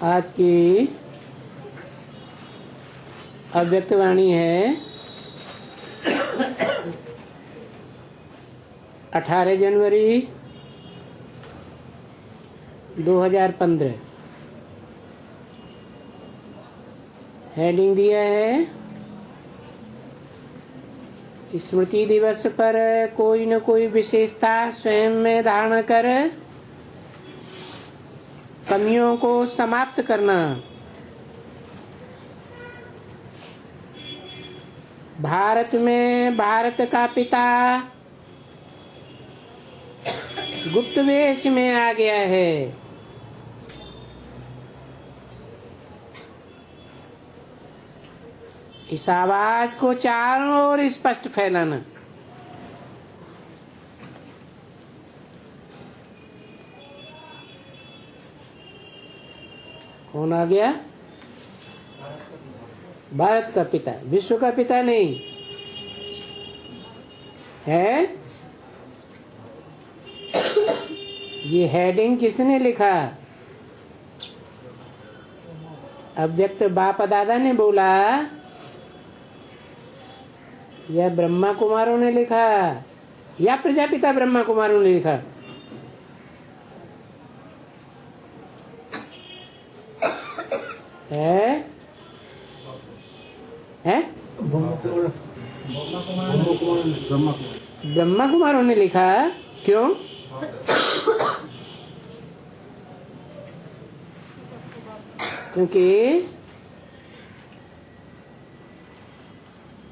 आज की अव्यक्त वाणी है 18 जनवरी 2015। हेडिंग दिया है स्मृति दिवस पर कोई न कोई विशेषता स्वयं में धारण कर कमियों को समाप्त करना। भारत में भारत का पिता गुप्त वेश में आ गया है। इस आवाज को चारों ओर स्पष्ट फैलाना। कौन आ गया? भारत का पिता, विश्व का पिता नहीं है। ये हेडिंग किसने लिखा? अव्यक्त बाप दादा ने बोला या ब्रह्मा कुमारों ने लिखा या प्रजापिता ब्रह्मा कुमारों ने लिखा? है ब्रह्मा कुमारों ने लिखा। क्यों? क्योंकि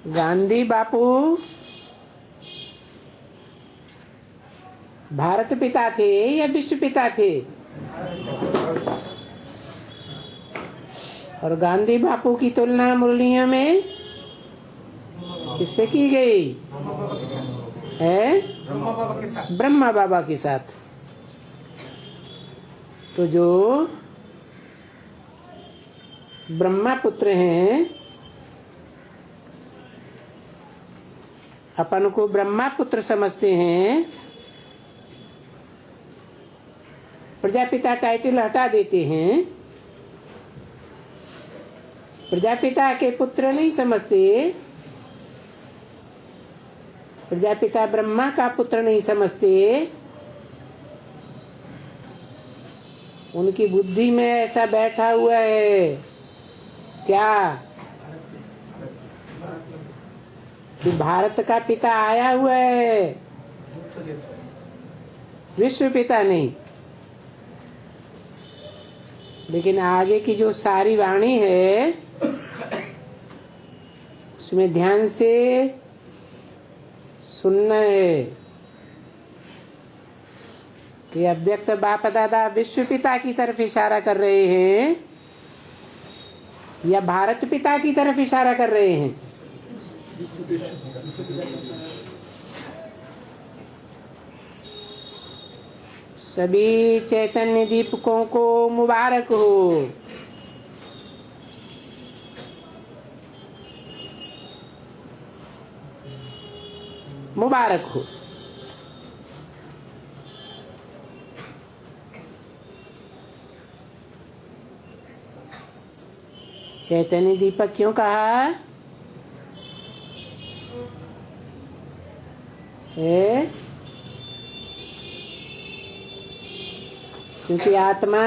गांधी बापू भारत पिता थे या विश्व पिता थे? और गांधी बापू की तुलना मुरलियों में किससे की गई है? ब्रह्मा बाबा के साथ। तो जो ब्रह्मा पुत्र हैं, अपन को ब्रह्मा पुत्र समझते हैं, प्रजापिता टाइटल हटा देते हैं, प्रजापिता के पुत्र नहीं समझते, प्रजापिता ब्रह्मा का पुत्र नहीं समझते। उनकी बुद्धि में ऐसा बैठा हुआ है क्या कि भारत का पिता आया हुआ है, विश्व पिता नहीं। लेकिन आगे की जो सारी वाणी है उसमें ध्यान से सुनना है कि अव्यक्त बाप दादा विश्व पिता की तरफ इशारा कर रहे हैं या भारत पिता की तरफ इशारा कर रहे हैं? सभी चैतन्य दीपकों को मुबारक हो। मुबारक हो। चैतन्य दीपक क्यों कहा है? क्योंकि आत्मा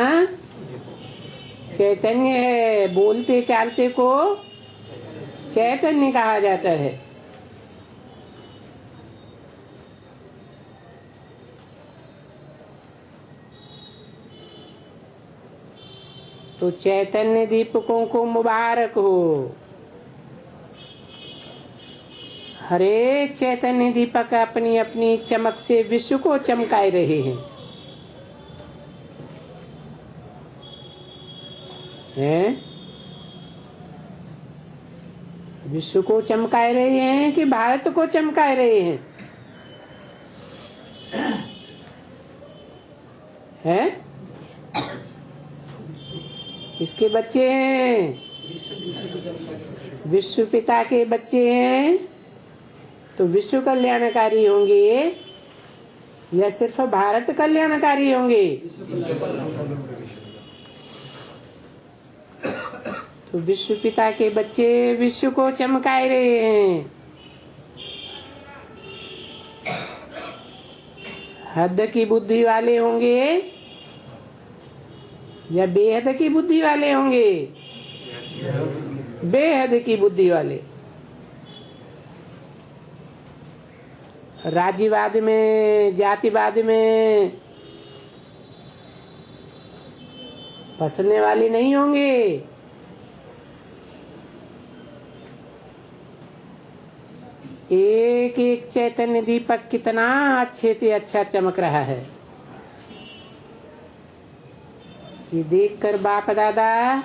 चैतन्य है। बोलते चालते को चैतन्य कहा जाता है। तो चैतन्य दीपकों को मुबारक हो। हरे चैतन्य दीपक अपनी अपनी चमक से विश्व को चमकाए रहे हैं। विश्व को चमकाए रहे हैं कि भारत को चमकाए रहे हैं? हैं? किसके बच्चे हैं? विश्व पिता के बच्चे हैं। तो विश्व कल्याणकारी होंगे या सिर्फ भारत कल्याणकारी होंगे? तो विश्व पिता के बच्चे विश्व को चमकाए रहे हैं। हद की बुद्धि वाले होंगे या बेहद की बुद्धि वाले होंगे? बेहद की बुद्धि वाले। राज्यवाद में, जातिवाद में फंसने वाले नहीं होंगे। एक एक चैतन्य दीपक कितना अच्छे से अच्छा चमक रहा है, ये देखकर बाप दादा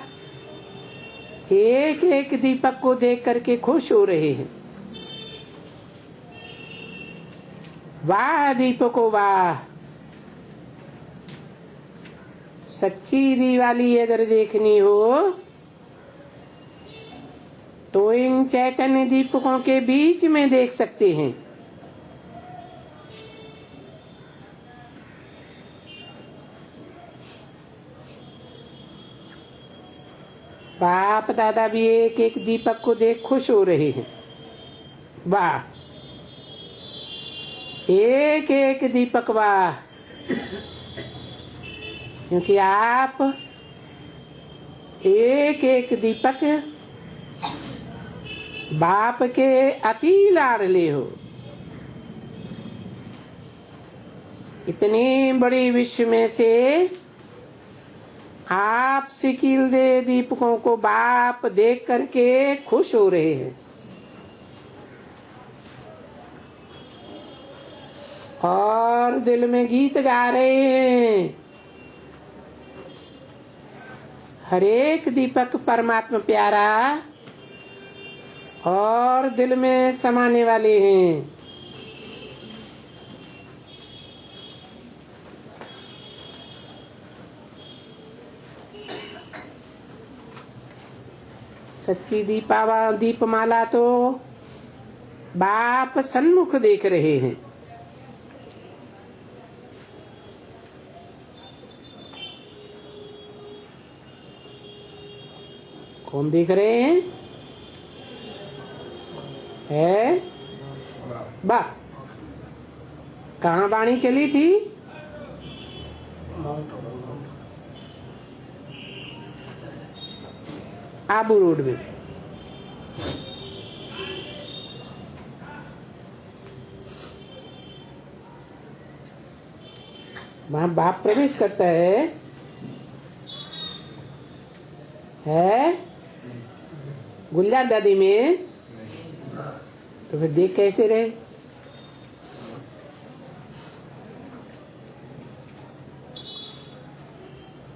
एक एक दीपक को देख करके खुश हो रहे हैं। वाह दीपको वाह, सच्ची दिवाली अगर देखनी हो तो इन चैतन्य दीपकों के बीच में देख सकते हैं। बाप दादा भी एक एक दीपक को देख खुश हो रहे हैं। वाह, एक एक दीपक वाह, क्योंकि आप एक एक दीपक बाप के अति लाडले हो। इतनी बड़ी विश्व में से आप सिकिल दे दीपकों को बाप देख करके खुश हो रहे हैं। और दिल में गीत गा रहे हैं। हर एक दीपक परमात्मा प्यारा और दिल में समाने वाले हैं। सच्ची दीपमाला तो बाप सन्मुख देख रहे हैं। कौन देख रहे हैं? है बाप। कहाँ वाणी चली थी? आबू रोड में। वहां बाप प्रवेश करता है गुलजार दादी में, तो फिर देख कैसे रहे?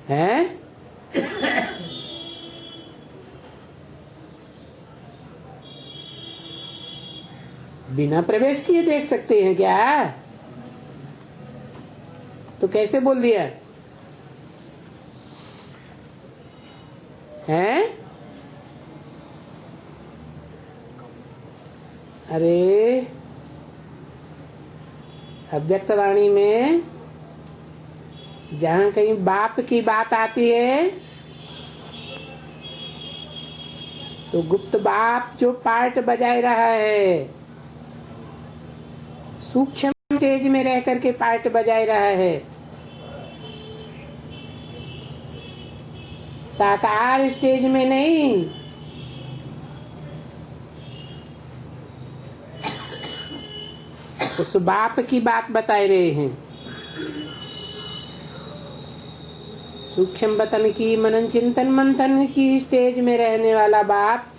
हैं? बिना प्रवेश किए देख सकते हैं क्या? तो कैसे बोल दिया? हैं? अरे अव्यक्त वाणी में जहाँ कहीं बाप की बात आती है तो गुप्त बाप जो पार्ट बजाए रहा है, सूक्ष्म स्टेज में रह करके पार्ट बजाए रहा है, साकार स्टेज में नहीं। उस बाप की बात बताए रहे हैं। सूक्ष्म वतन की मनन चिंतन मंथन की स्टेज में रहने वाला बाप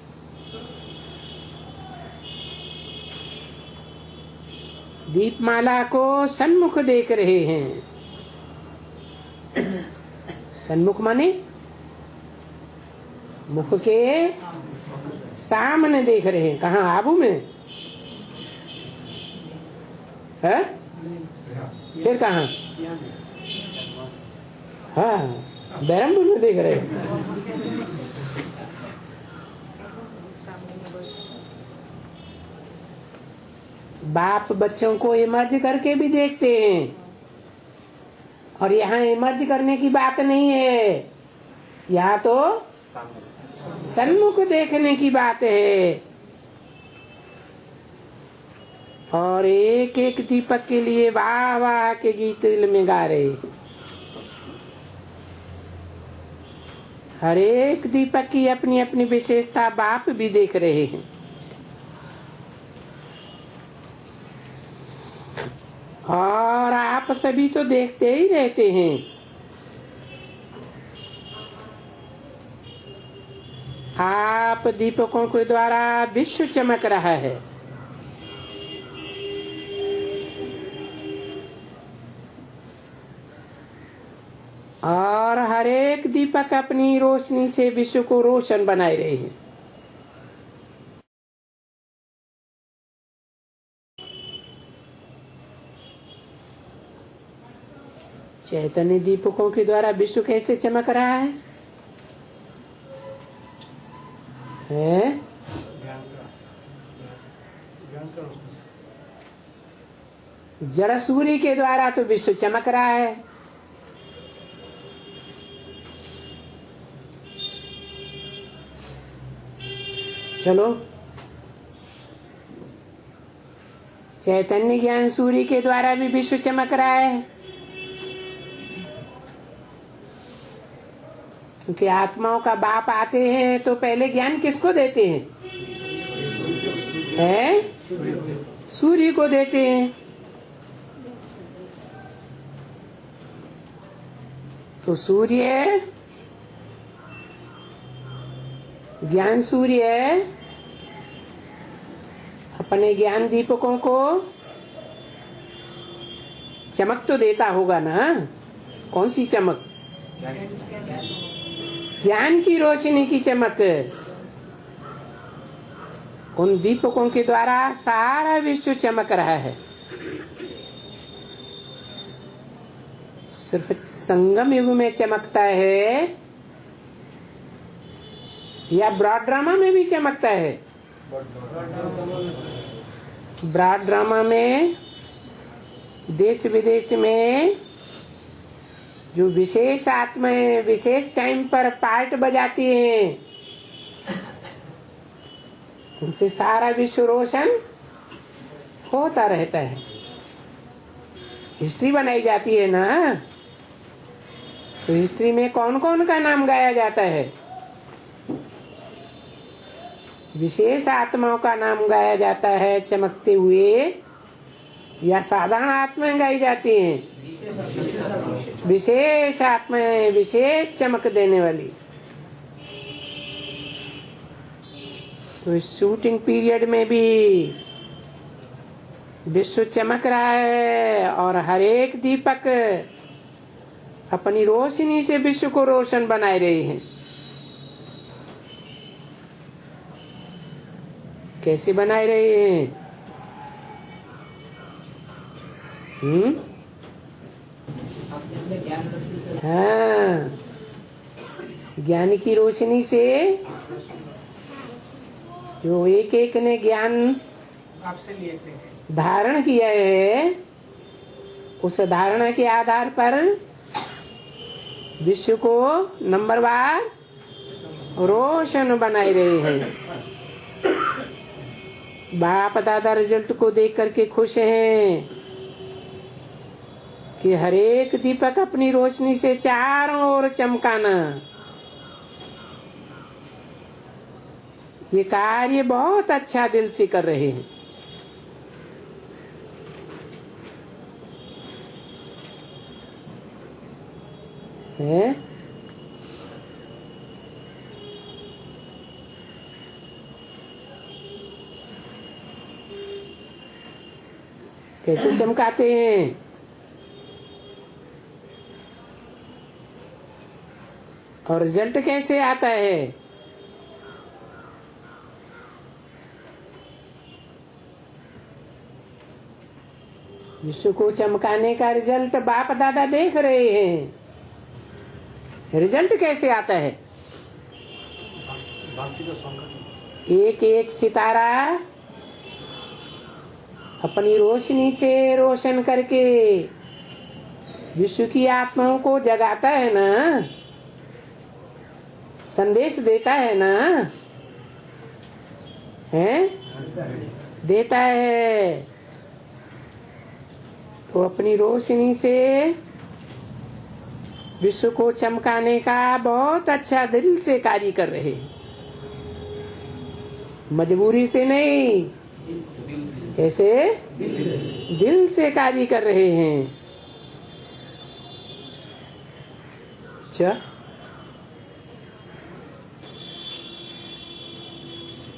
दीपमाला को सन्मुख देख रहे हैं। सन्मुख माने मुख के सामने देख रहे हैं। कहाँ? आबू में है? फिर कहाँ? हाँ, बैरमपुर में देख रहे हैं। बाप बच्चों को इमर्ज करके भी देखते हैं, और यहाँ इमर्ज करने की बात नहीं है, यहाँ तो सन्मुख देखने की बात है। और एक एक दीपक के लिए वाह वाह के गीत दिल में गा रहे। हर एक दीपक की अपनी अपनी विशेषता बाप भी देख रहे हैं। और आप सभी तो देखते ही रहते हैं। आप दीपकों के द्वारा विश्व चमक रहा है। और हर एक दीपक अपनी रोशनी से विश्व को रोशन बनाए रहे हैं। चैतन्य दीपकों के द्वारा विश्व कैसे चमक रहा है? जड़ सूर्य के द्वारा तो विश्व चमक रहा है। चलो, चैतन्य ज्ञान सूर्य के द्वारा भी विश्व चमक रहा है। क्योंकि आत्माओं का बाप आते हैं तो पहले ज्ञान किसको देते हैं? सूर्य को देते हैं। तो सूर्य, ज्ञान सूर्य अपने ज्ञान दीपकों को चमक तो देता होगा ना। कौन सी चमक? ज्ञान की रोशनी की चमक। उन दीपकों के द्वारा सारा विश्व चमक रहा है। सिर्फ संगम युग में चमकता है या ब्रॉड ड्रामा में भी चमकता है? ब्रॉड ड्रामा में देश विदेश में जो विशेष आत्माएं विशेष टाइम पर पार्ट बजाती हैं, उनसे सारा विश्व रोशन होता रहता है। हिस्ट्री बनाई जाती है ना, तो हिस्ट्री में कौन कौन का नाम गाया जाता है? विशेष आत्माओं का नाम गाया जाता है चमकते हुए, या साधारण आत्माएं गाई जाती हैं? विशेष आत्माएं, विशेष चमक देने वाली। तो इस शूटिंग पीरियड में भी विश्व चमक रहा है और हर एक दीपक अपनी रोशनी से विश्व को रोशन बनाए रहे हैं। कैसे बनाए रहे हैं? हाँ, ज्ञान की रोशनी से जो एक एक ने ज्ञान आपसे लिए थे, धारण किया है, उस धारणा के आधार पर विश्व को नंबरवार रोशन बनाए रहे हैं। बाप दादा रिजल्ट को देख करके खुश हैं कि हर एक दीपक अपनी रोशनी से चारों ओर चमकाना, ये कार्य बहुत अच्छा दिल से कर रहे हैं। कैसे चमकाते हैं? और रिजल्ट कैसे आता है? विश्व को चमकाने का रिजल्ट बाप दादा देख रहे हैं। रिजल्ट कैसे आता है? एक एक सितारा अपनी रोशनी से रोशन करके विश्व की आत्माओं को जगाता है ना। संदेश देता है ना, है देता है। तो अपनी रोशनी से विश्व को चमकाने का बहुत अच्छा दिल से कार्य कर रहे हैं, मजबूरी से नहीं, ऐसे दिल से कार्य कर रहे हैं। अच्छा,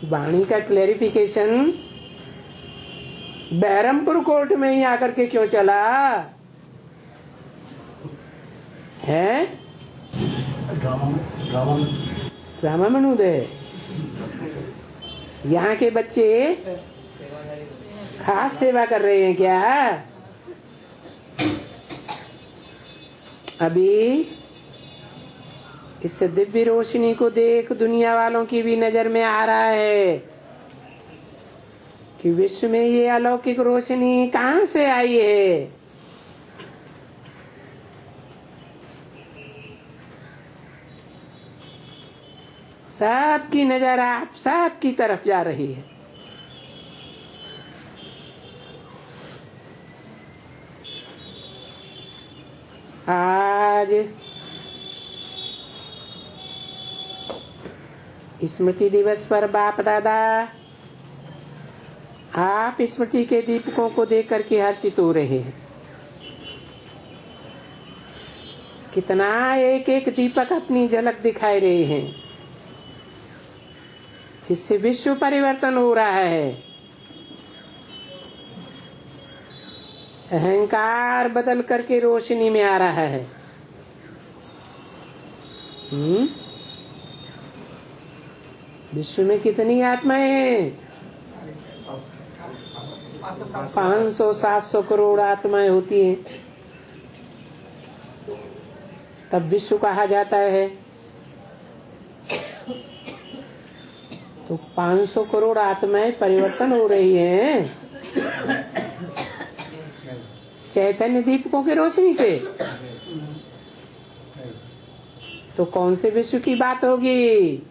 वाणी का क्लैरिफिकेशन बहरमपुर कोर्ट में ही आकर के क्यों चला है? ड्रामा मनोदय, यहाँ के बच्चे खास सेवा कर रहे हैं क्या? अभी इस दिव्य रोशनी को देख दुनिया वालों की भी नजर में आ रहा है कि विश्व में ये अलौकिक रोशनी कहाँ से आई है। सबकी नजर आप सबकी तरफ जा रही है। आज स्मृति दिवस पर बाप दादा आप स्मृति के दीपकों को देख करके हर्षित हो रहे हैं। कितना एक एक दीपक अपनी झलक दिखाई रहे हैं, जिससे विश्व परिवर्तन हो रहा है। अहंकार बदल करके रोशनी में आ रहा है। विश्व में कितनी आत्माएं हैं? 500-700 करोड़ आत्माएं होती हैं, तब विश्व कहा जाता है। तो 500 करोड़ आत्माएं परिवर्तन हो रही हैं चैतन्य दीपकों की रोशनी से। तो कौन से विश्व की बात होगी?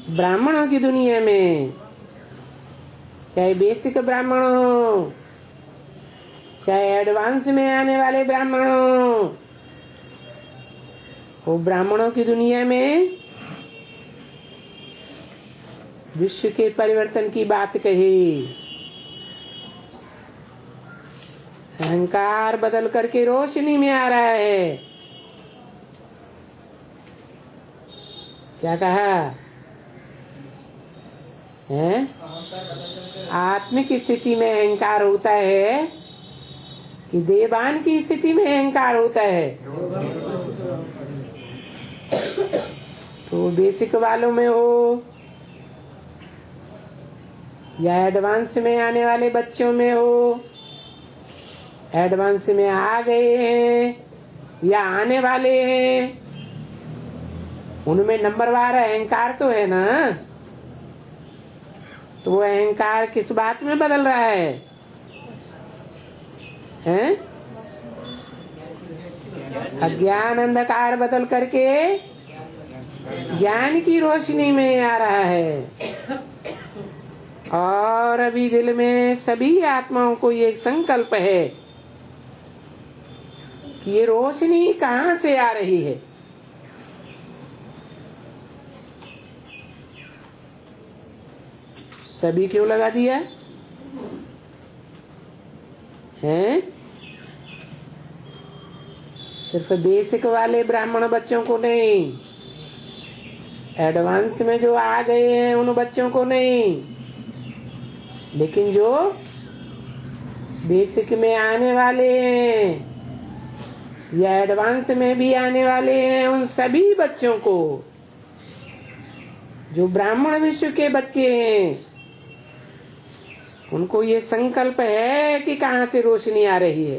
ब्राह्मणों की दुनिया में, चाहे बेसिक ब्राह्मण हो, चाहे एडवांस में आने वाले ब्राह्मण हो, वो ब्राह्मणों की दुनिया में विश्व के परिवर्तन की बात कही। अहंकार बदल करके रोशनी में आ रहा है। क्या कहा है? आत्मिक स्थिति में अहंकार होता है कि देवान की स्थिति में अहंकार होता है? तो बेसिक वालों में हो या एडवांस में आने वाले बच्चों में हो, एडवांस में आ गए हैं या आने वाले हैं, उनमें नंबरवार अहंकार तो है ना। तो वो अहंकार किस बात में बदल रहा है? हैं? अज्ञान अंधकार बदल करके ज्ञान की रोशनी में आ रहा है। और अभी दिल में सभी आत्माओं को ये संकल्प है कि ये रोशनी कहाँ से आ रही है। सभी क्यों लगा दिया है? सिर्फ बेसिक वाले ब्राह्मण बच्चों को नहीं, एडवांस में जो आ गए हैं उन बच्चों को नहीं, लेकिन जो बेसिक में आने वाले हैं या एडवांस में भी आने वाले हैं, उन सभी बच्चों को, जो ब्राह्मण विश्व के बच्चे हैं, उनको ये संकल्प है कि कहाँ से रोशनी आ रही है।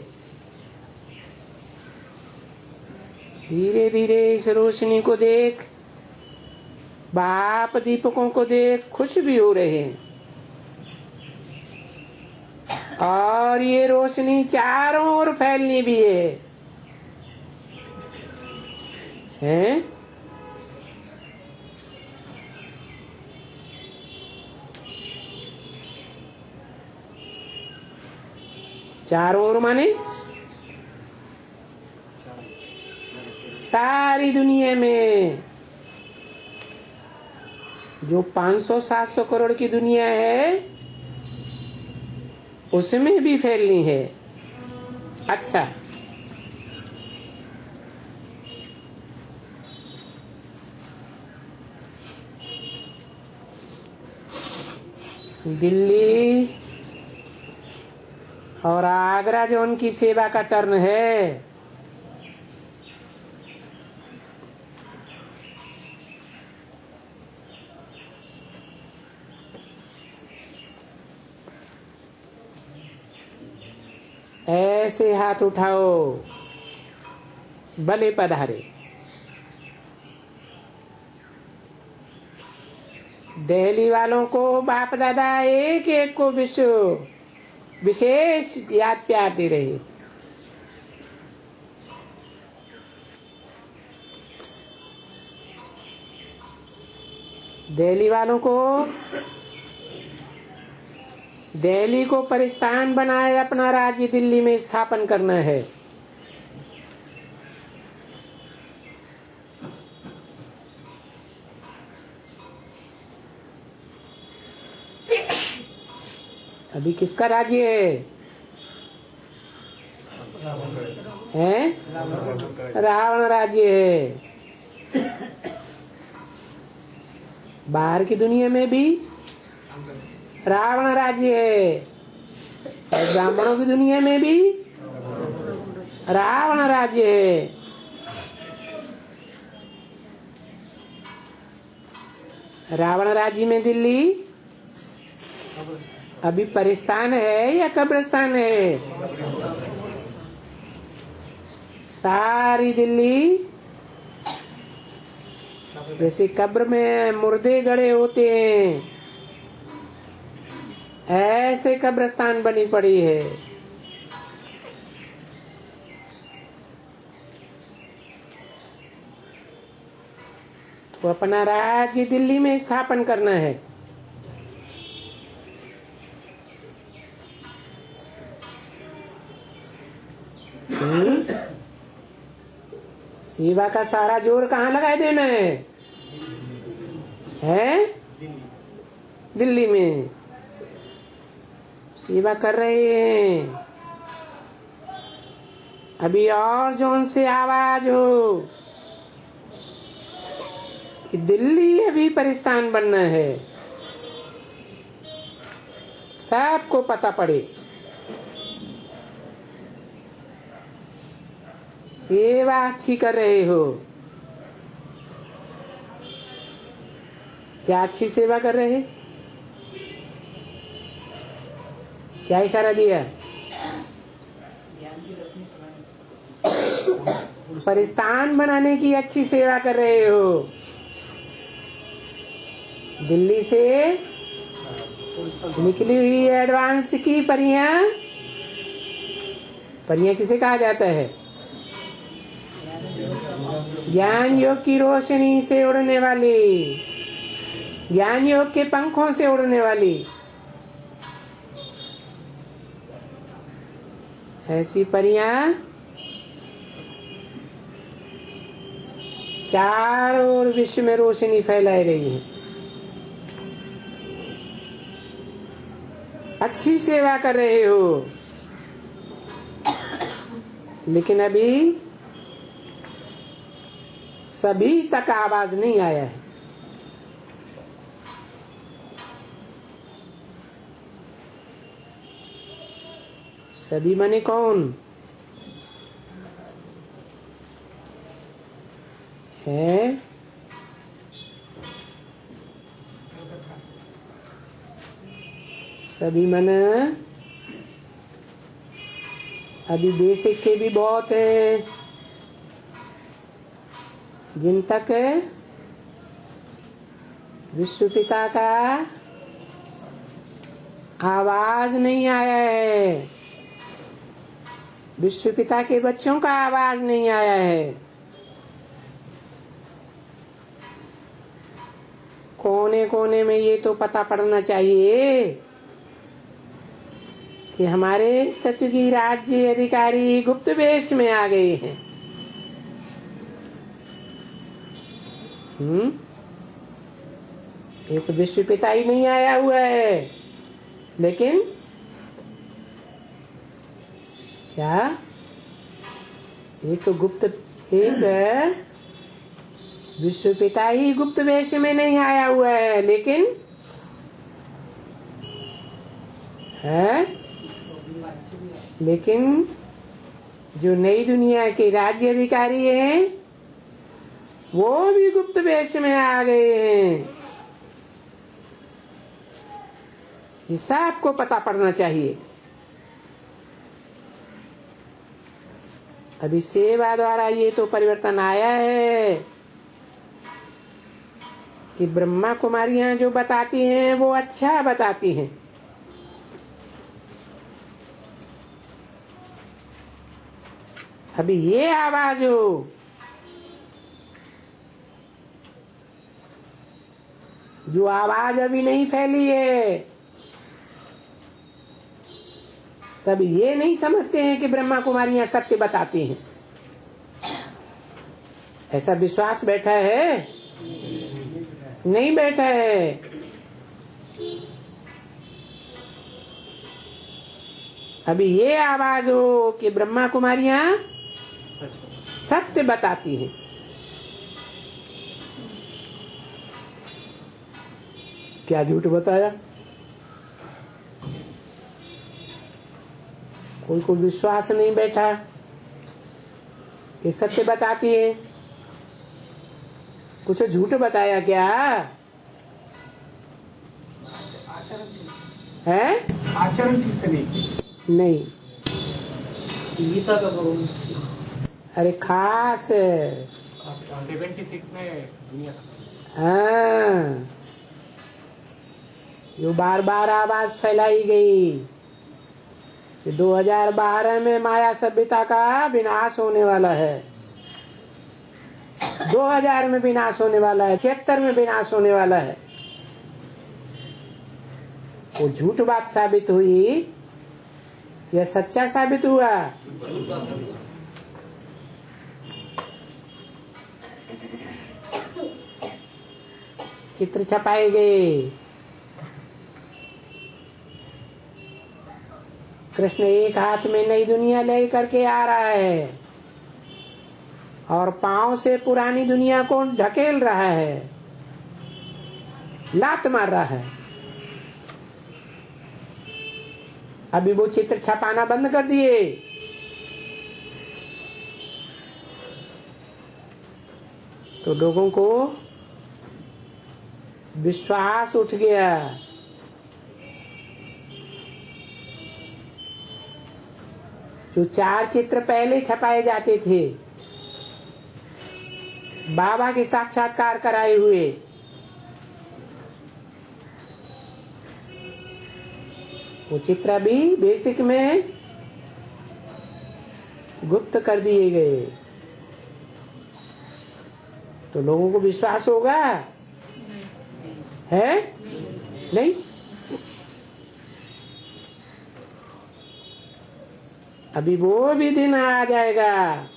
धीरे धीरे इस रोशनी को देख, बाप दीपकों को देख खुश भी हो रहे हैं। और ये रोशनी चारों ओर फैलनी भी है? चारों ओर माने सारी दुनिया में जो 500-700 करोड़ की दुनिया है उसमें भी फैलनी है। अच्छा, दिल्ली और आगरा जो उनकी सेवा का टर्न है, ऐसे हाथ उठाओ, भले पधारे। दिल्ली वालों को बाप दादा एक एक को विशेष याद प्यार दे रहे। दिल्ली वालों को दिल्ली को परिस्थान बनाए अपना राज्य दिल्ली में स्थापन करना है। अभी किसका राज्य है? रावण राज्य है। बाहर की दुनिया में भी रावण राज्य है, और ब्राह्मणों की दुनिया में भी रावण राज्य है। रावण राज्य में दिल्ली अभी परिस्थान है या कब्रिस्तान है? सारी दिल्ली जैसे कब्र में मुर्दे गड़े होते हैं, ऐसे कब्रिस्तान बनी पड़ी है। तो अपना राज्य दिल्ली में स्थापन करना है। सेवा का सारा जोर कहाँ लगाए देना है? दिल्ली में सेवा कर रहे हैं। अभी और जोन से आवाज हो कि दिल्ली अभी परिस्थान बनना है, सबको पता पड़े। सेवा अच्छी कर रहे हो। क्या अच्छी सेवा कर रहे? क्या इशारा दिया? परिस्थान बनाने की अच्छी सेवा कर रहे हो। दिल्ली से निकली हुई एडवांस की परियां, परियां किसे कहा जाता है? ज्ञान योग की रोशनी से उड़ने वाली, ज्ञान योग के पंखों से उड़ने वाली ऐसी परियां चारों ओर विश्व में रोशनी फैलाई रही है। अच्छी सेवा कर रहे हो, लेकिन अभी सभी तक आवाज नहीं आया है। सभी माने कौन है? सभी मन अभी बेसिक के भी बहुत है, जिन तक विश्व पिता का आवाज नहीं आया है, विश्व पिता के बच्चों का आवाज नहीं आया है। कोने कोने में ये तो पता पड़ना चाहिए कि हमारे सतयुगी राज्य अधिकारी गुप्त वेश में आ गए हैं। एक विश्व पिता ही नहीं आया हुआ है, लेकिन क्या एक विश्व पिता ही गुप्त वेश में नहीं आया हुआ है, लेकिन जो नई दुनिया के राज्य अधिकारी हैं वो भी गुप्त वेश में आ गए हैं। ये सबको पता पड़ना चाहिए। अभी सेवा द्वारा ये तो परिवर्तन आया है कि ब्रह्मा कुमारियां जो बताती हैं वो अच्छा बताती हैं। अभी ये आवाज हो जो आवाज अभी नहीं फैली है, सब ये नहीं समझते हैं कि ब्रह्मा कुमारियां सत्य बताती हैं। ऐसा विश्वास बैठा है? नहीं बैठा है। अभी ये आवाज हो कि ब्रह्मा कुमारियां सत्य बताती हैं। क्या झूठ बताया? कोई को विश्वास नहीं बैठा कि सत्य बताती है। कुछ झूठ बताया क्या है? आचरण ठीक से नहीं। गीता का अरे खास 76 में दुनिया हाँ, जो बार बार आवाज फैलाई गई कि 2012 में माया सभ्यता का विनाश होने वाला है, 2000 में विनाश होने वाला है, 76 में विनाश होने वाला है। वो झूठ बात साबित हुई या सच्चा साबित हुआ? चित्र छपाए गए। कृष्ण एक हाथ में नई दुनिया ले करके आ रहा है और पांव से पुरानी दुनिया को ढकेल रहा है, लात मार रहा है। अभी वो चित्र छपाना बंद कर दिए। तो लोगों को विश्वास उठ गया। जो 4 चित्र पहले छपाए जाते थे बाबा के साक्षात्कार कराए हुए, वो चित्र अभी बेसिक में गुप्त कर दिए गए। तो लोगों को विश्वास होगा है? नहीं। अभी वो भी दिन आ जाएगा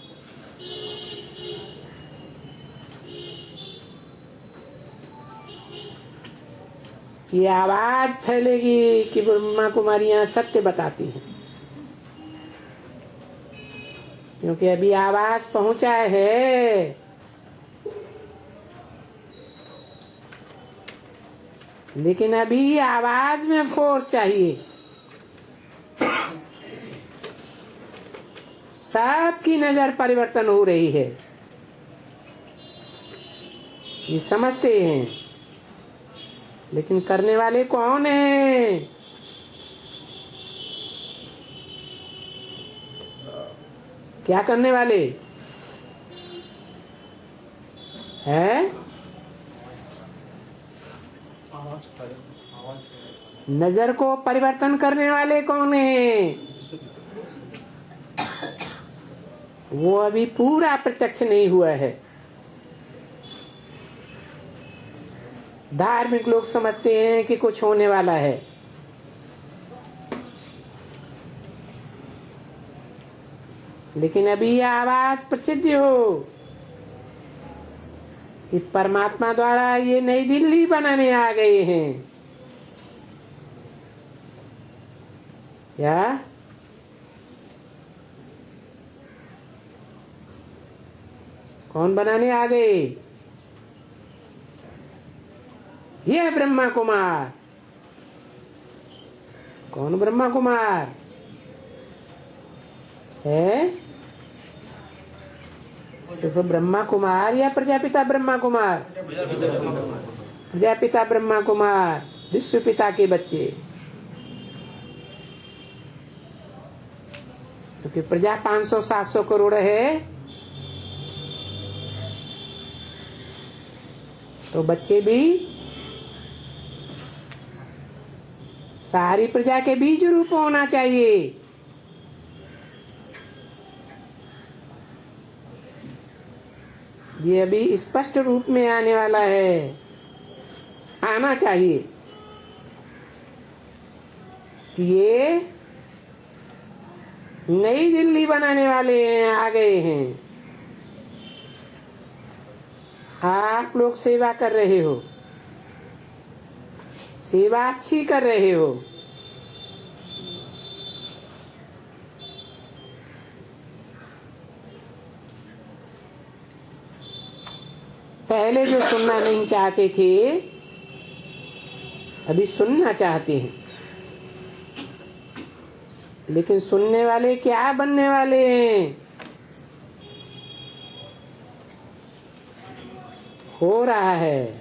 ये आवाज फैलेगी कि ब्रह्मा कुमारियां सत्य बताती हैं, क्योंकि अभी आवाज पहुंचा है। लेकिन अभी आवाज में फोर्स चाहिए। सबकी नजर परिवर्तन हो रही है, ये समझते हैं, लेकिन करने वाले कौन हैं? क्या करने वाले हैं? नजर को परिवर्तन करने वाले कौन हैं? वो अभी पूरा प्रत्यक्ष नहीं हुआ है। धार्मिक लोग समझते हैं कि कुछ होने वाला है, लेकिन अभी यह आवाज प्रसिद्ध हो कि परमात्मा द्वारा ये नई दिल्ली बनाने आ गए हैं। क्या कौन बनाने आ गए? ये ब्रह्मा कुमार। कौन ब्रह्मा कुमार है? सिर्फ ब्रह्मा कुमार या प्रजापिता ब्रह्मा कुमार? प्रजापिता ब्रह्मा कुमार, विश्व पिता के बच्चे। क्योंकि प्रजा 500-700 करोड़ है, तो बच्चे भी सारी प्रजा के बीज रूप होना चाहिए। ये अभी स्पष्ट रूप में आने वाला है, आना चाहिए कि ये नई दिल्ली बनाने वाले हैं, आ गए हैं। आप लोग सेवा कर रहे हो, सेवा अच्छी कर रहे हो। पहले जो सुनना नहीं चाहते थे, अभी सुनना चाहते हैं। लेकिन सुनने वाले क्या बनने वाले हैं? हो रहा है।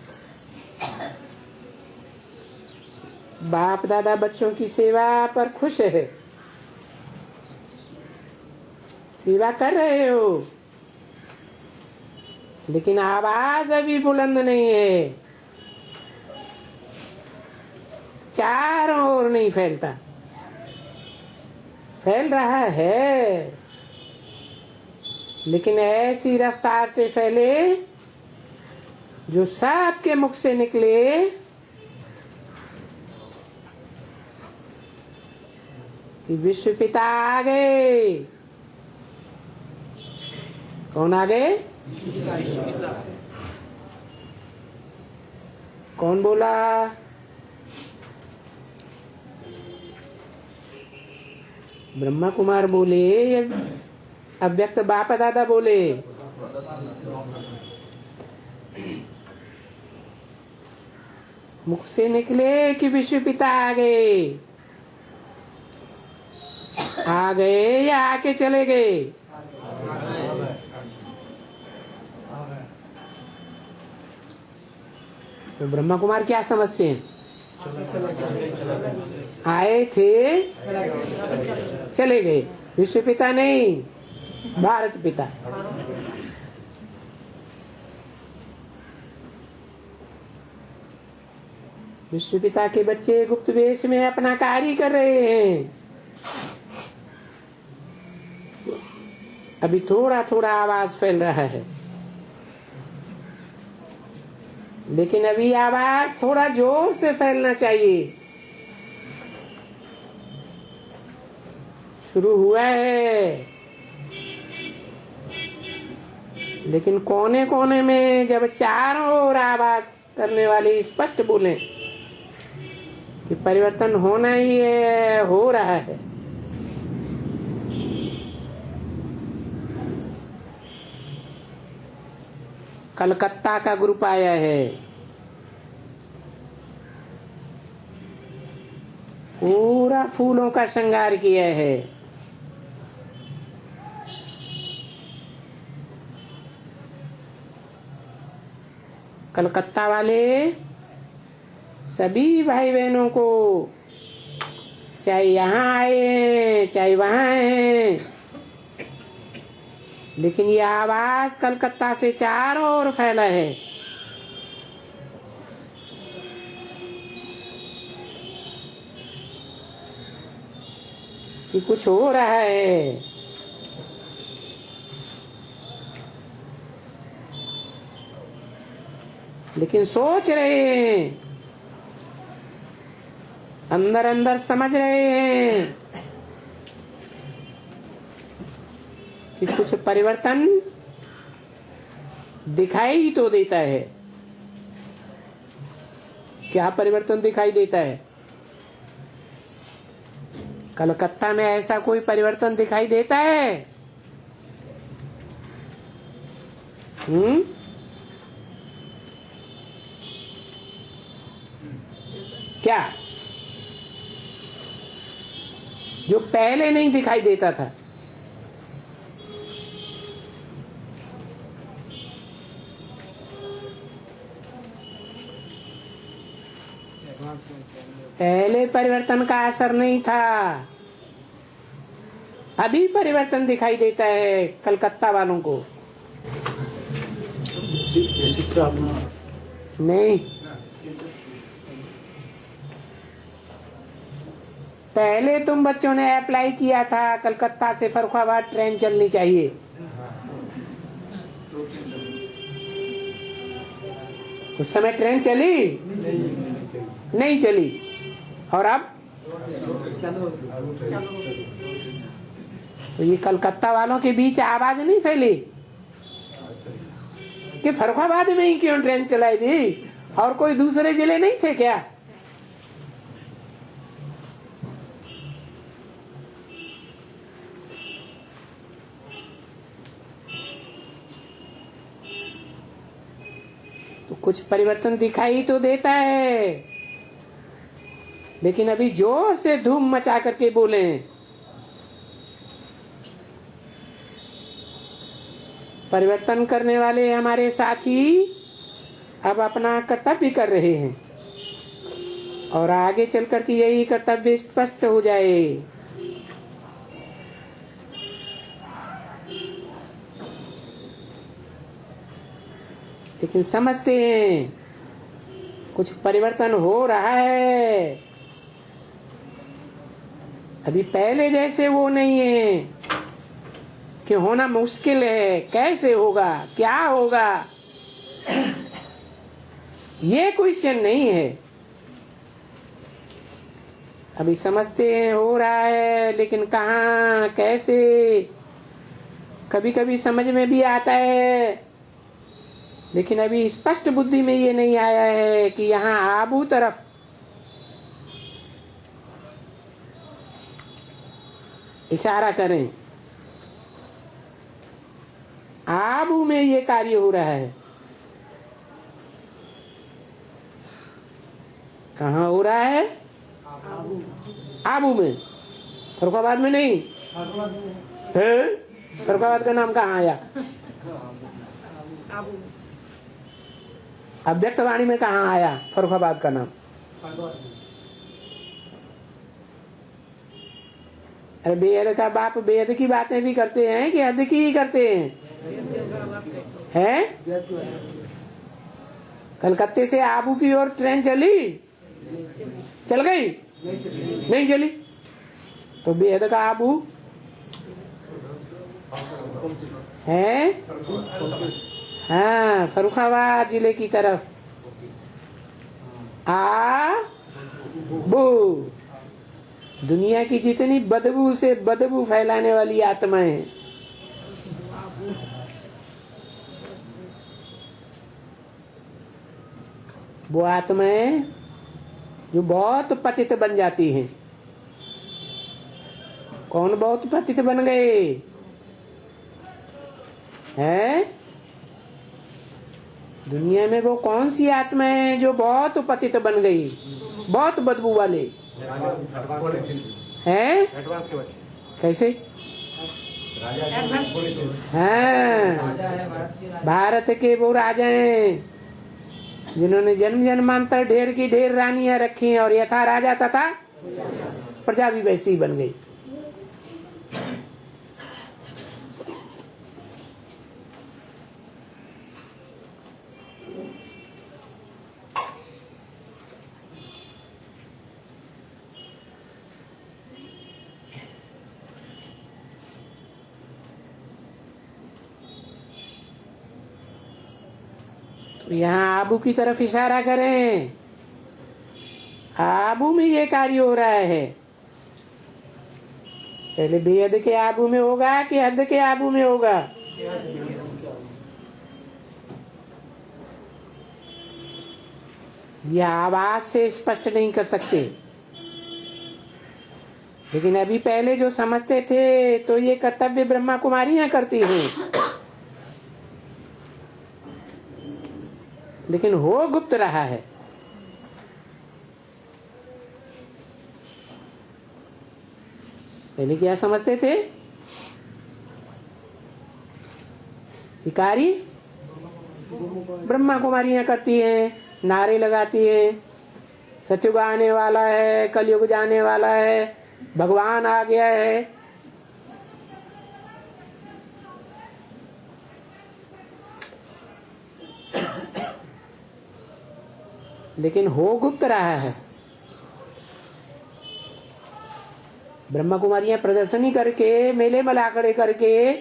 बाप दादा बच्चों की सेवा पर खुश है, सेवा कर रहे हो, लेकिन आवाज अभी बुलंद नहीं है, चारों ओर नहीं फैलता। फैल रहा है, लेकिन ऐसी रफ्तार से फैले जो सबके मुख से निकले कि विश्व पिता आ गए। कौन आ गए? कौन बोला? ब्रह्मा कुमार बोले या अव्यक्त बाप दादा बोले? मुख से निकले कि विश्व पिता आ गए। आ गए या आके चले गए? तो ब्रह्मा कुमार क्या समझते हैं? आए थे, चले गए। विश्व पिता नहीं, भारत पिता। विश्व पिता के बच्चे गुप्त वेश में अपना कार्य कर रहे हैं। अभी थोड़ा थोड़ा आवाज फैल रहा है, लेकिन अभी आवाज थोड़ा जोर से फैलना चाहिए। शुरू हुआ है, लेकिन कोने कोने में जब चारों ओर आवाज करने वाले स्पष्ट बोले कि परिवर्तन होना ही है, हो रहा है। कलकत्ता का ग्रुप आया है, पूरा फूलों का श्रृंगार किया है। कलकत्ता वाले सभी भाई बहनों को, चाहे यहाँ आए चाहे वहां आए, लेकिन ये आवाज कलकत्ता से चारों ओर फैला है। कि कुछ हो रहा है। लेकिन सोच रहे हैं, अंदर अंदर समझ रहे हैं परिवर्तन दिखाई तो देता है। क्या परिवर्तन दिखाई देता है? कलकत्ता में ऐसा कोई परिवर्तन दिखाई देता है? क्या जो पहले नहीं दिखाई देता था? पहले परिवर्तन का असर नहीं था, अभी परिवर्तन दिखाई देता है कलकत्ता वालों को। नहीं, पहले तुम बच्चों ने अप्लाई किया था कलकत्ता से फर्रुखाबाद ट्रेन चलनी चाहिए। उस समय ट्रेन चली? नहीं चली। और अब तो ये कलकत्ता वालों के बीच आवाज नहीं फैली कि फर्रुखाबाद में ही क्यों ट्रेन चलाई थी, और कोई दूसरे जिले नहीं थे क्या? तो कुछ परिवर्तन दिखाई तो देता है, लेकिन अभी जोर से धूम मचा करके बोले। परिवर्तन करने वाले हमारे साथी अब अपना कर्तव्य कर रहे हैं, और आगे चल करके यही कर्तव्य स्पष्ट हो जाए। लेकिन समझते हैं कुछ परिवर्तन हो रहा है, अभी पहले जैसे वो नहीं है कि होना मुश्किल है, कैसे होगा, क्या होगा, ये क्वेश्चन नहीं है। अभी समझते हैं हो रहा है, लेकिन कहाँ, कैसे, कभी कभी समझ में भी आता है, लेकिन अभी स्पष्ट बुद्धि में ये नहीं आया है कि यहाँ आबू तरफ इशारा करें। आबू में ये कार्य हो रहा है। कहाँ हो रहा है? आबू में, फर्रुखाबाद में नहीं है। फर्रुखाबाद का नाम कहाँ आया? अव्यक्त वाणी में कहाँ आया फर्रुखाबाद का नाम? अरे बेहद का बाप बेहद की बातें भी करते हैं कि हद की ही करते हैं? कलकत्ते से आबू की ओर ट्रेन चली? चल गई? नहीं चली। तो बेहद का आबू है? हाँ, फर्रुखाबाद जिले की तरफ आबू। दुनिया की जितनी बदबू से बदबू फैलाने वाली आत्माएं, वो आत्माएं जो बहुत पतित बन जाती हैं। कौन बहुत पतित बन गए हैं? दुनिया में वो कौन सी आत्मा है जो बहुत पतित बन गई, बहुत बदबू वाले हैं? कैसे? हाँ, भारत के वो राजा हैं जिन्होंने जन्म जन्मांतर ढेर की ढेर रानियां रखी और यथा राजा तथा प्रजा भी वैसी बन गई। यहाँ आबू की तरफ इशारा करें। आबू में ये कार्य हो रहा है। पहले बेहद के आबू में होगा कि हद के आबू में होगा? यह आवाज से स्पष्ट नहीं कर सकते, लेकिन अभी पहले जो समझते थे तो ये कर्तव्य ब्रह्मा कुमारियां करती हैं, लेकिन हो गुप्त रहा है। पहले क्या समझते थे? कार्य ब्रह्मा कुमारियां करती हैं, नारे लगाती हैं, सतयुग आने वाला है, कलयुग जाने वाला है, भगवान आ गया है। लेकिन हो गुप्त रहा है। ब्रह्मा कुमारियां प्रदर्शनी करके, मेले मलाकड़े करके,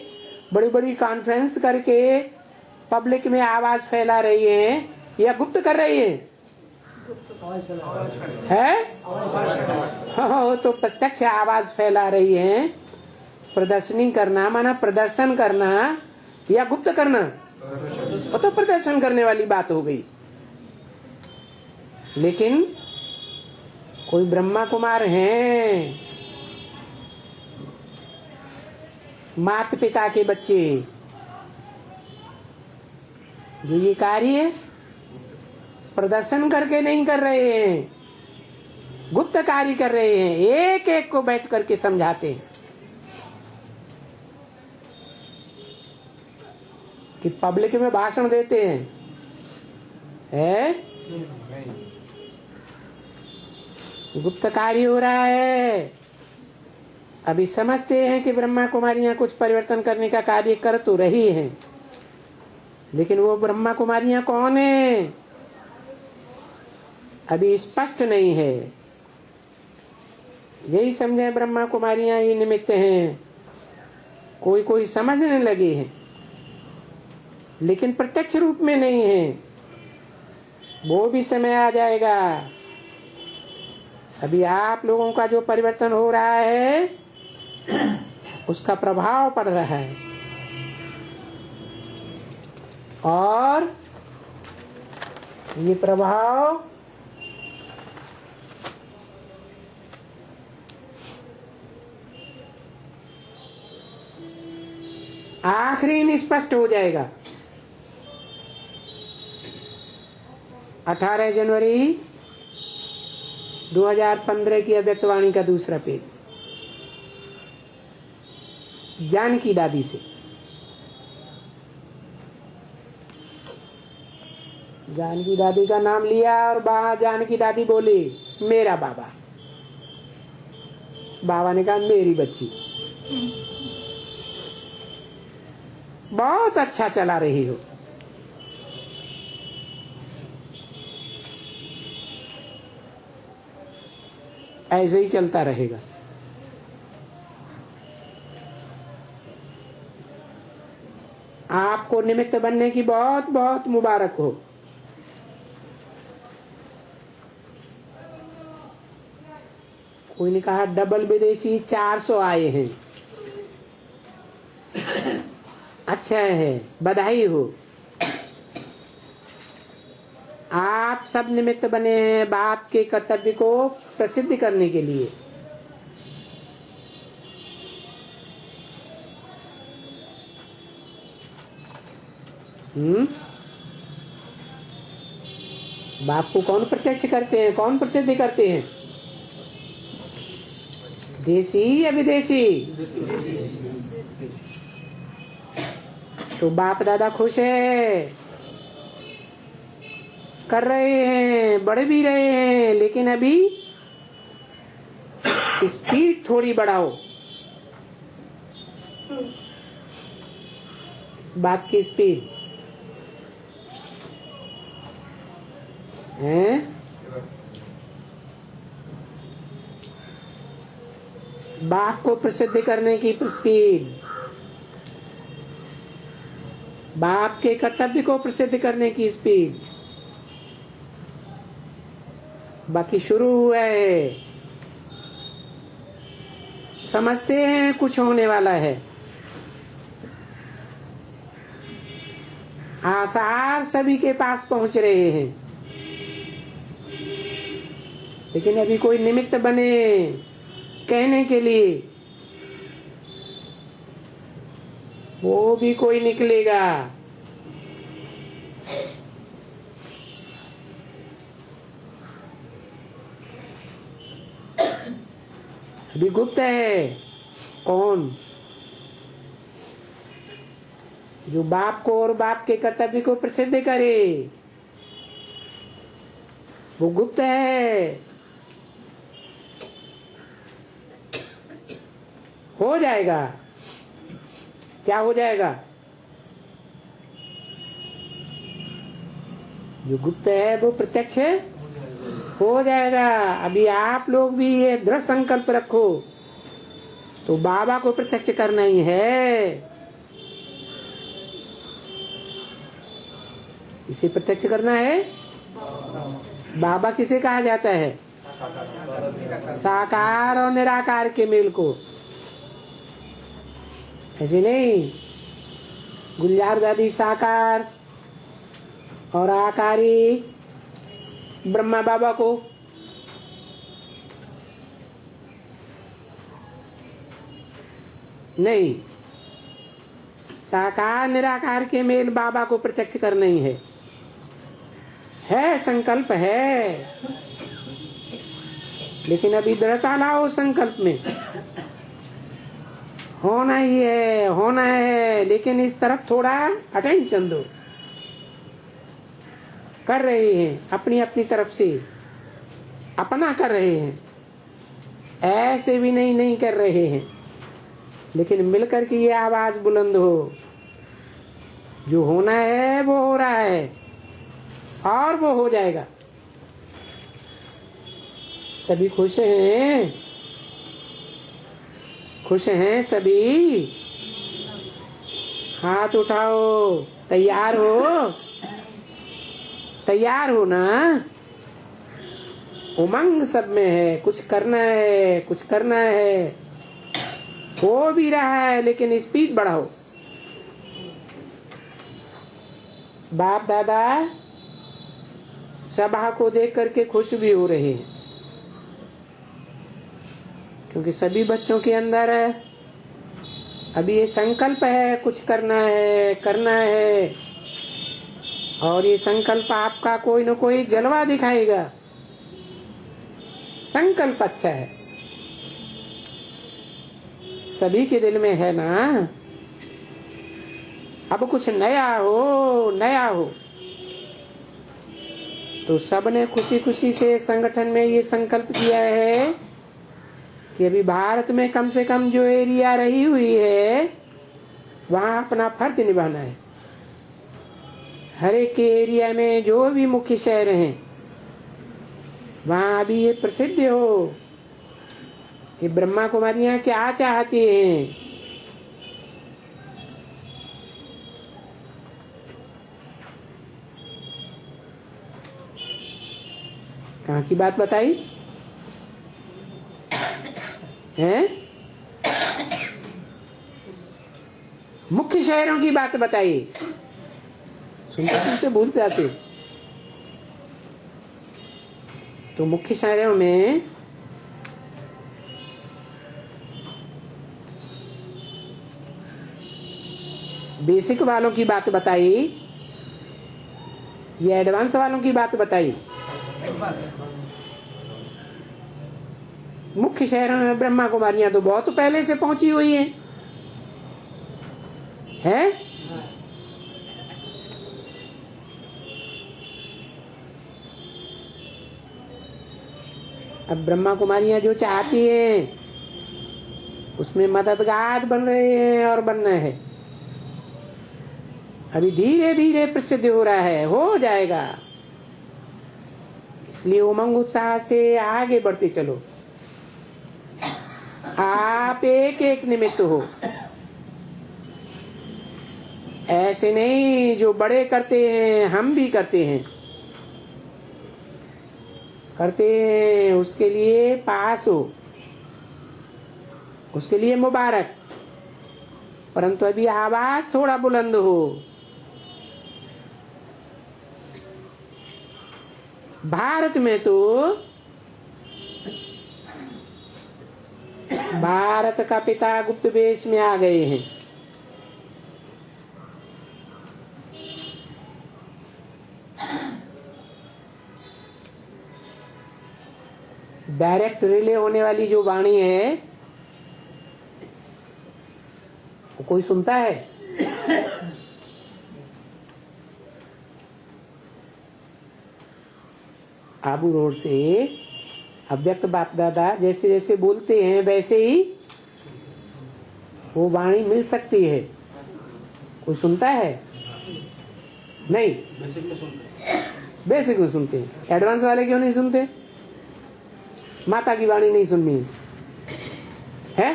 बड़ी बड़ी कॉन्फ्रेंस करके पब्लिक में आवाज फैला रही हैं या गुप्त कर रही हैं? है तो प्रत्यक्ष आवाज फैला रही हैं। प्रदर्शनी करना माना प्रदर्शन करना या गुप्त करना? वो तो प्रदर्शन करने वाली बात हो गई। लेकिन कोई ब्रह्मा कुमार हैं, माता पिता के बच्चे, जो ये कार्य प्रदर्शन करके नहीं कर रहे हैं, गुप्त कार्य कर रहे हैं, एक एक को बैठ करके समझाते हैं कि पब्लिक में भाषण देते हैं, गुप्त कार्य हो रहा है। अभी समझते हैं कि ब्रह्मा कुमारियां कुछ परिवर्तन करने का कार्य कर तो रही हैं, लेकिन वो ब्रह्मा कुमारियां कौन है अभी स्पष्ट नहीं है। यही समझे ब्रह्मा कुमारियां ही निमित्त हैं, कोई कोई समझने लगे हैं, लेकिन प्रत्यक्ष रूप में नहीं है। वो भी समय आ जाएगा। अभी आप लोगों का जो परिवर्तन हो रहा है उसका प्रभाव पड़ रहा है, और ये प्रभाव आखिरी में स्पष्ट हो जाएगा। 18 जनवरी 2015 की अव्यक्तवाणी का दूसरा पेज, जानकी दादी से। जानकी दादी का नाम लिया और जानकी दादी बोली, मेरा बाबा। बाबा ने कहा, मेरी बच्ची। बहुत अच्छा चला रही हो। ऐसे ही चलता रहेगा। आपको निमित्त बनने की बहुत बहुत मुबारक हो। कोई ने कहा डबल विदेशी 400 आए हैं, अच्छा है, बधाई हो। आप सब निमित्त बने हैं बाप के कर्तव्य को प्रसिद्ध करने के लिए। बाप को कौन प्रत्यक्ष करते हैं, कौन प्रसिद्ध करते हैं? देसी या विदेशी? तो बाप दादा खुश है, कर रहे हैं, बढ़ भी रहे हैं, लेकिन अभी स्पीड थोड़ी बढ़ाओ। बात की स्पीड है। बाप को प्रसिद्ध करने की स्पीड, बाप के कर्तव्य को प्रसिद्ध करने की स्पीड। बाकी शुरू हुआ है, समझते हैं कुछ होने वाला है, आसार सभी के पास पहुंच रहे हैं, लेकिन अभी कोई निमित्त बने कहने के लिए, वो भी कोई निकलेगा। अभी गुप्त है कौन, जो बाप को और बाप के कर्तव्य को प्रसिद्ध करे, वो गुप्त है। हो जाएगा, क्या हो जाएगा? जो गुप्त है वो प्रत्यक्ष हो जाएगा। अभी आप लोग भी ये दृढ़ संकल्प रखो, तो बाबा को प्रत्यक्ष करना ही है। इसे प्रत्यक्ष करना है। बाबा किसे कहा जाता है? साकार और निराकार के मेल को। ऐसे नहीं, गुलजार दादी साकार और आकारी ब्रह्मा बाबा को, नहीं, साकार निराकार के मेल बाबा को प्रत्यक्ष करना ही है संकल्प है, लेकिन अभी दृढ़ता लाओ संकल्प में। होना ही है, होना है, लेकिन इस तरफ थोड़ा अटेंशन दो। कर रहे हैं अपनी अपनी तरफ से, अपना कर रहे हैं, ऐसे भी नहीं कर रहे हैं, लेकिन मिलकर के ये आवाज बुलंद हो, जो होना है वो हो रहा है और वो हो जाएगा। सभी खुश हैं, खुश हैं सभी? हाथ उठाओ, तैयार हो? तैयार हो ना? उमंग सब में है, कुछ करना है, कुछ करना है, हो भी रहा है, लेकिन स्पीड बढ़ाओ। बाप दादा सभा को देख करके खुश भी हो रहे हैं, क्योंकि सभी बच्चों के अंदर अभी ये संकल्प है, कुछ करना है, करना है, और ये संकल्प आपका कोई न कोई जलवा दिखाएगा। संकल्प अच्छा है, सभी के दिल में है ना। अब कुछ नया हो, नया हो, तो सबने खुशी खुशी से संगठन में ये संकल्प किया है कि अभी भारत में कम से कम जो एरिया रही हुई है, वहाँ अपना फर्ज निभाना है। हर एक के एरिया में जो भी मुख्य शहर हैं, वहाँ अभी ये प्रसिद्ध हो कि ब्रह्मा कुमारियाँ क्या चाहती हैं। कहाँ की बात बताई है? मुख्य शहरों की बात बताई। सुनते सुनते भूल जाते। तो मुख्य शहरों में बेसिक वालों की बात बताई या एडवांस वालों की बात बताई? मुख्य शहरों में ब्रह्मा कुमारियां तो बहुत पहले से पहुंची हुई हैं। अब ब्रह्मा कुमारियां जो चाहती हैं उसमें मददगार बन रहे हैं और बनना है। अभी धीरे धीरे प्रसिद्ध हो रहा है, हो जाएगा। इसलिए उमंग उत्साह से आगे बढ़ते चलो। आप एक एक निमित्त हो, ऐसे नहीं जो बड़े करते हैं हम भी करते हैं, करते हैं उसके लिए पास हो। उसके लिए मुबारक, परंतु अभी आवाज थोड़ा बुलंद हो। भारत में तो भारत का पिता गुप्त वेश में आ गए हैं। डायरेक्ट रिले होने वाली जो वाणी है वो कोई सुनता है? आबू रोड से अव्यक्त बाप दादा जैसे जैसे बोलते हैं वैसे ही वो वाणी मिल सकती है। कोई सुनता है? नहीं, बेसिक में सुनते हैं। एडवांस वाले क्यों नहीं सुनते? माता की वाणी नहीं सुननी है?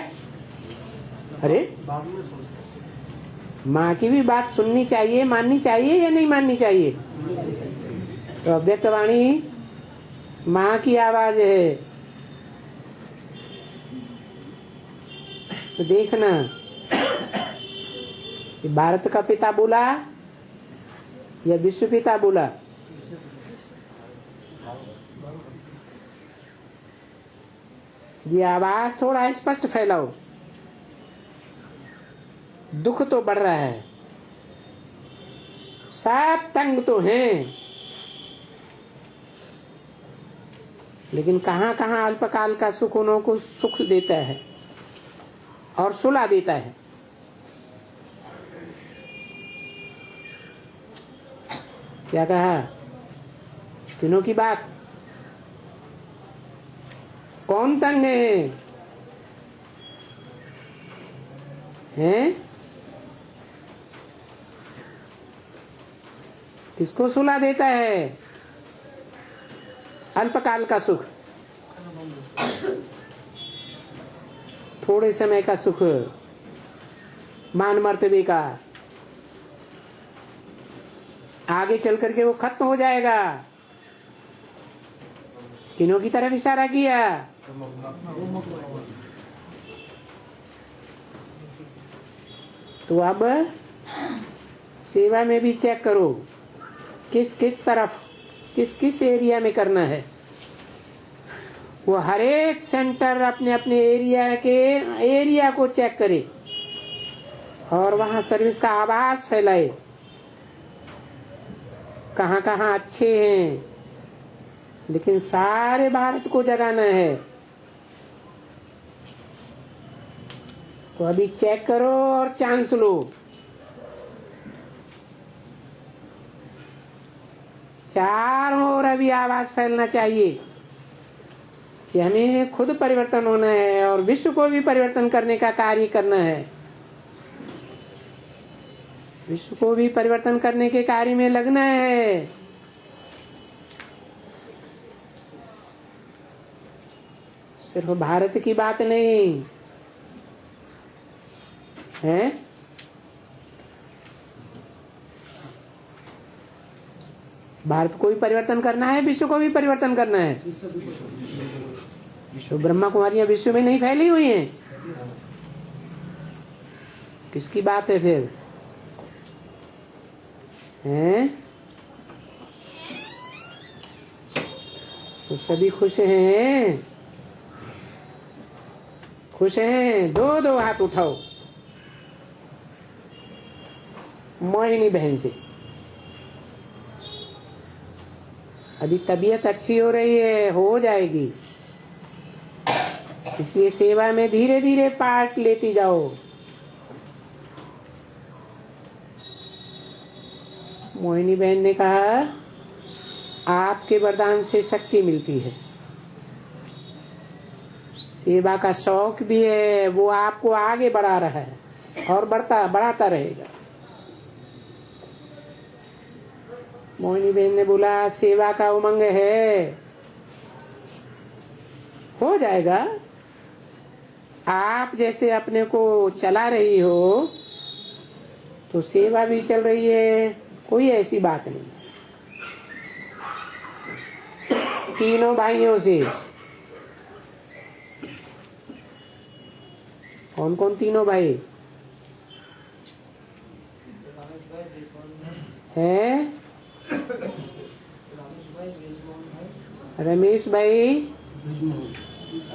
अरे माँ की भी बात सुननी चाहिए, माननी चाहिए या नहीं माननी चाहिए? तो अव्यक्त वाणी माँ की आवाज है। तो देखना कि भारत का पिता बोला या विश्व पिता बोला। ये आवाज थोड़ा स्पष्ट फैलाओ। दुख तो बढ़ रहा है, सब तंग तो हैं, लेकिन कहां कहां अल्पकाल का सुख उन्हों को सुख देता है और सुला देता है। क्या कहा? तीनों की बात। कौन तंग है? हैं? किसको सुला देता है? अल्पकाल का सुख, थोड़े समय का सुख, मान मर्तबे का, आगे चल करके वो खत्म हो जाएगा। किन्हों की तरफ इशारा किया? तो अब सेवा में भी चेक करो किस किस तरफ, किस किस एरिया में करना है। वो हर एक सेंटर अपने अपने एरिया को चेक करे और वहां सर्विस का आवाज फैलाए। कहां कहां अच्छे हैं, लेकिन सारे भारत को जगाना है। तो अभी चेक करो और चांस लो। चारों ओर अभी आवाज फैलना चाहिए कि हमें खुद परिवर्तन होना है और विश्व को भी परिवर्तन करने का कार्य करना है। विश्व को भी परिवर्तन करने के कार्य में लगना है। सिर्फ भारत की बात नहीं है, भारत को भी परिवर्तन करना है, विश्व को भी परिवर्तन करना है। विश्व ब्रह्मा कुमारियां विश्व में नहीं फैली हुई हैं। किसकी बात है फिर? हैं? तो सभी खुश हैं, खुश हैं। दो दो हाथ उठाओ मोहिनी बहन से। अभी तबीयत अच्छी हो रही है, हो जाएगी, इसलिए सेवा में धीरे धीरे पार्ट लेती जाओ। मोहिनी बहन ने कहा आपके वरदान से शक्ति मिलती है, सेवा का शौक भी है, वो आपको आगे बढ़ा रहा है और बढ़ाता रहेगा। मोहिनी बहन ने बोला सेवा का उमंग है, हो जाएगा। आप जैसे अपने को चला रही हो तो सेवा भी चल रही है, कोई ऐसी बात नहीं। तीनों भाइयों से कौन कौन तीनों भाई है? रमेश भाई,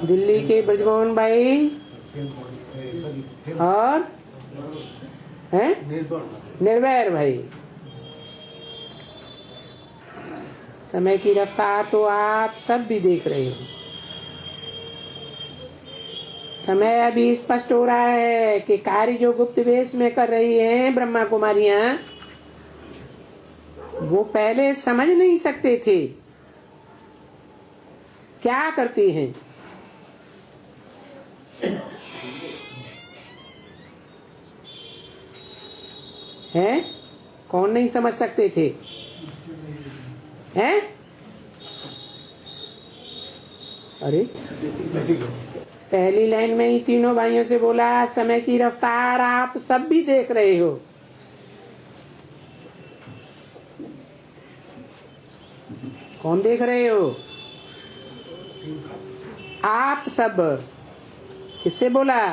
दिल्ली के ब्रजमोहन भाई और हैं निर्भय भाई। समय की रफ्तार तो आप सब भी देख रहे हो। समय अभी स्पष्ट हो रहा है कि कार्य जो गुप्त वेश में कर रही हैं ब्रह्मा कुमारियां, वो पहले समझ नहीं सकते थे क्या करती हैं। हैं? कौन नहीं समझ सकते थे? हैं? अरे पहली लाइन में ही तीनों भाइयों से बोला, समय की रफ्तार आप सब भी देख रहे हो। कौन देख रहे हो? आप सब। किससे बोला?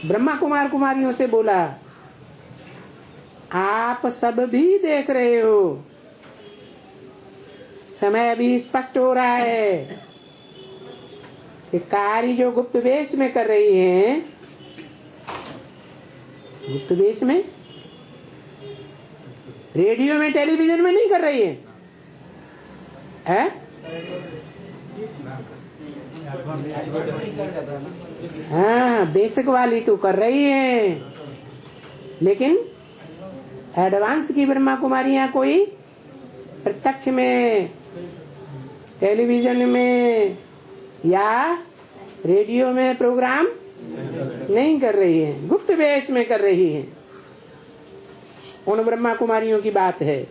ब्रह्मा कुमार कुमारियों से बोला। आप सब भी देख रहे हो। समय अभी स्पष्ट हो रहा है कि कार्य जो गुप्त वेश में कर रही हैं, गुप्त वेश में, रेडियो में, टेलीविजन में नहीं कर रही है? हाँ, बेसिक वाली तो कर रही है, लेकिन एडवांस की ब्रह्मा कुमारियां कोई प्रत्यक्ष में, टेलीविजन में या रेडियो में प्रोग्राम नहीं कर रही है, गुप्त वेश में कर रही है। उन ब्रह्मा कुमारियों की बात है।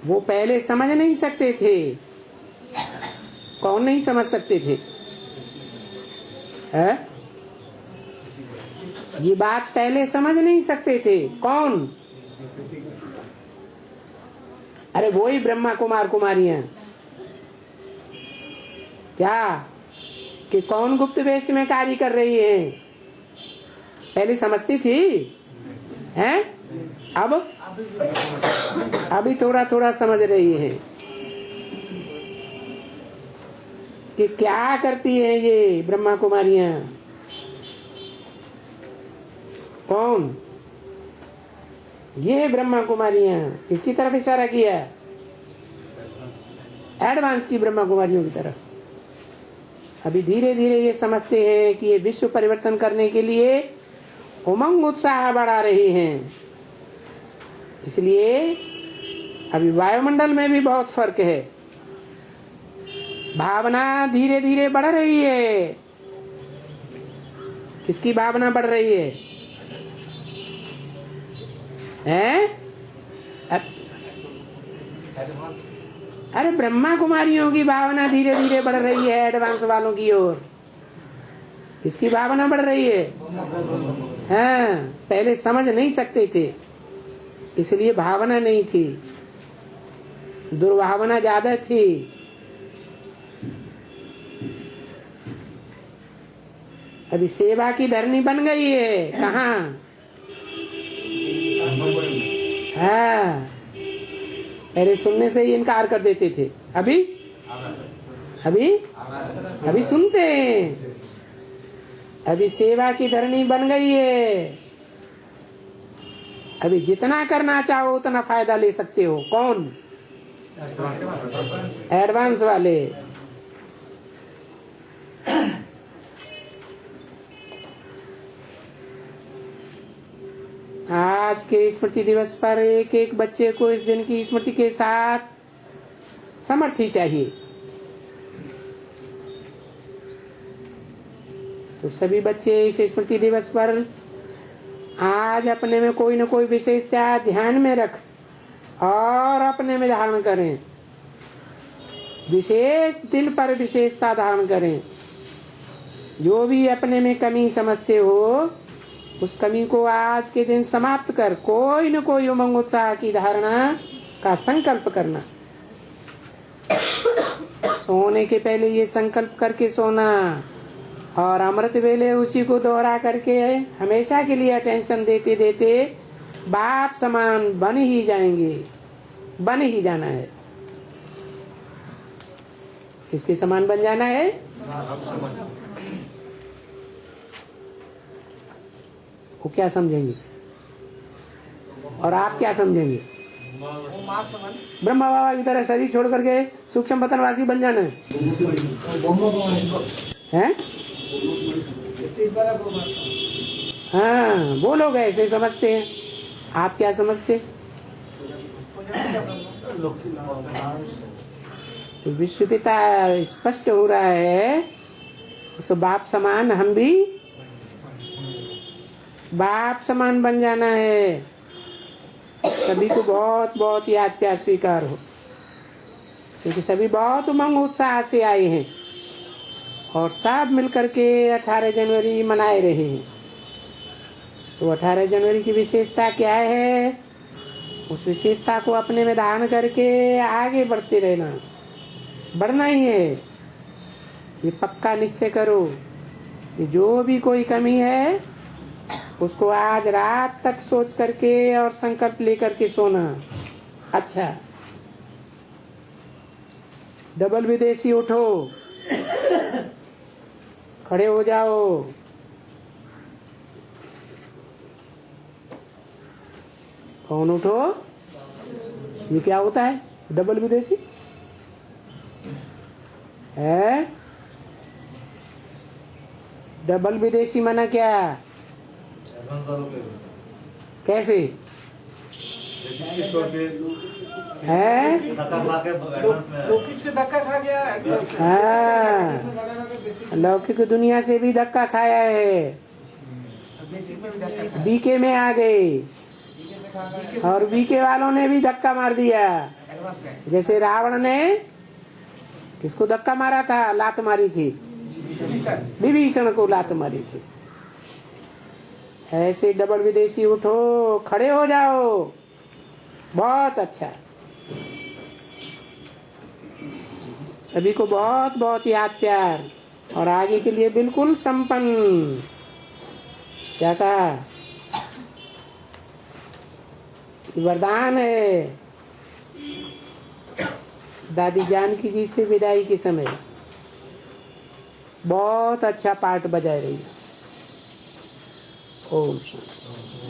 वो पहले समझ नहीं सकते थे। कौन नहीं समझ सकते थे? है? ये बात पहले समझ नहीं सकते थे। कौन? अरे वो ही ब्रह्मा कुमार कुमारियां। क्या कि कौन गुप्त वेश में कार्य कर रही है, पहले समझती थी? हैं? अब अभी थोड़ा थोड़ा समझ रही है कि क्या करती हैं ये ब्रह्मा कुमारियां। कौन? ये ब्रह्मा कुमारियां। किसकी तरफ इशारा किया? एडवांस की ब्रह्मा कुमारियों की तरफ। अभी धीरे धीरे ये समझते हैं कि ये विश्व परिवर्तन करने के लिए उमंग उत्साह बढ़ा रही हैं। इसलिए अभी वायुमंडल में भी बहुत फर्क है। भावना धीरे धीरे बढ़ रही है। किसकी भावना बढ़ रही है? हैं? अरे ब्रह्मा कुमारियों की भावना धीरे धीरे बढ़ रही है एडवांस वालों की ओर। किसकी भावना बढ़ रही है? हाँ, पहले समझ नहीं सकते थे, इसलिए भावना नहीं थी, दुर्भावना ज्यादा थी। अभी सेवा की धरनी बन गई है। कहाँ? हाँ, पहले सुनने से ही इनकार कर देते थे। अभी अभी अभी सुनते हैं। अभी सेवा की धरनी बन गई है। अभी जितना करना चाहो उतना फायदा ले सकते हो। कौन? एडवांस वाले। आज के स्मृति दिवस पर एक एक बच्चे को इस दिन की स्मृति के साथ समर्थी चाहिए। तो सभी बच्चे इस स्मृति दिवस पर आज अपने में कोई न कोई विशेषता ध्यान में रख और अपने में धारण करें। विशेष दिन पर विशेषता धारण करें। जो भी अपने में कमी समझते हो, उस कमी को आज के दिन समाप्त कर कोई न कोई उमंग उत्साह की धारणा का संकल्प करना। सोने के पहले ये संकल्प करके सोना, और अमृत वेले उसी को दोहरा करके हमेशा के लिए अटेंशन देते देते बाप समान बन ही जाएंगे, बन ही जाना है। किसके समान बन जाना है? वो क्या समझेंगे और आप क्या समझेंगे? ब्रह्मा बाबा की तरह शरीर छोड़ करके सूक्ष्म पतनवासी बन जाना है? हाँ, वो लोग ऐसे समझते हैं। आप क्या समझते? तो विश्व पिता स्पष्ट हो रहा है, उस बाप समान हम भी बाप समान बन जाना है। सभी को बहुत बहुत याद प्यार स्वीकार हो, क्योंकि सभी बहुत उमंग उत्साह से आए हैं और सब मिलकर के 18 जनवरी मनाए रहे हैं। तो 18 जनवरी की विशेषता क्या है? उस विशेषता को अपने में धारण करके आगे बढ़ते रहना, बढ़ना ही है। ये पक्का निश्चय करो कि जो भी कोई कमी है उसको आज रात तक सोच करके और संकल्प लेकर के सोना। अच्छा, डबल विदेशी उठो, खड़े हो जाओ। कौन उठो? ये क्या होता है डबल विदेशी? है डबल विदेशी माना क्या? कैसे है? लौकिक से धक्का खा गया। हाँ, लौकिक दुनिया से भी धक्का खाया है, बीके में आ गए और बीके वालों ने भी धक्का मार दिया। जैसे रावण ने किसको धक्का मारा था? लात मारी थी, विभीषण को लात मारी थी। ऐसे डबल विदेशी उठो, खड़े हो जाओ। बहुत अच्छा, सभी को बहुत बहुत याद प्यार और आगे के लिए बिल्कुल संपन्न। क्या कहा? वरदान है दादी जानकी जी से विदाई के समय। बहुत अच्छा पार्ट बजा रही है। ओम शांति।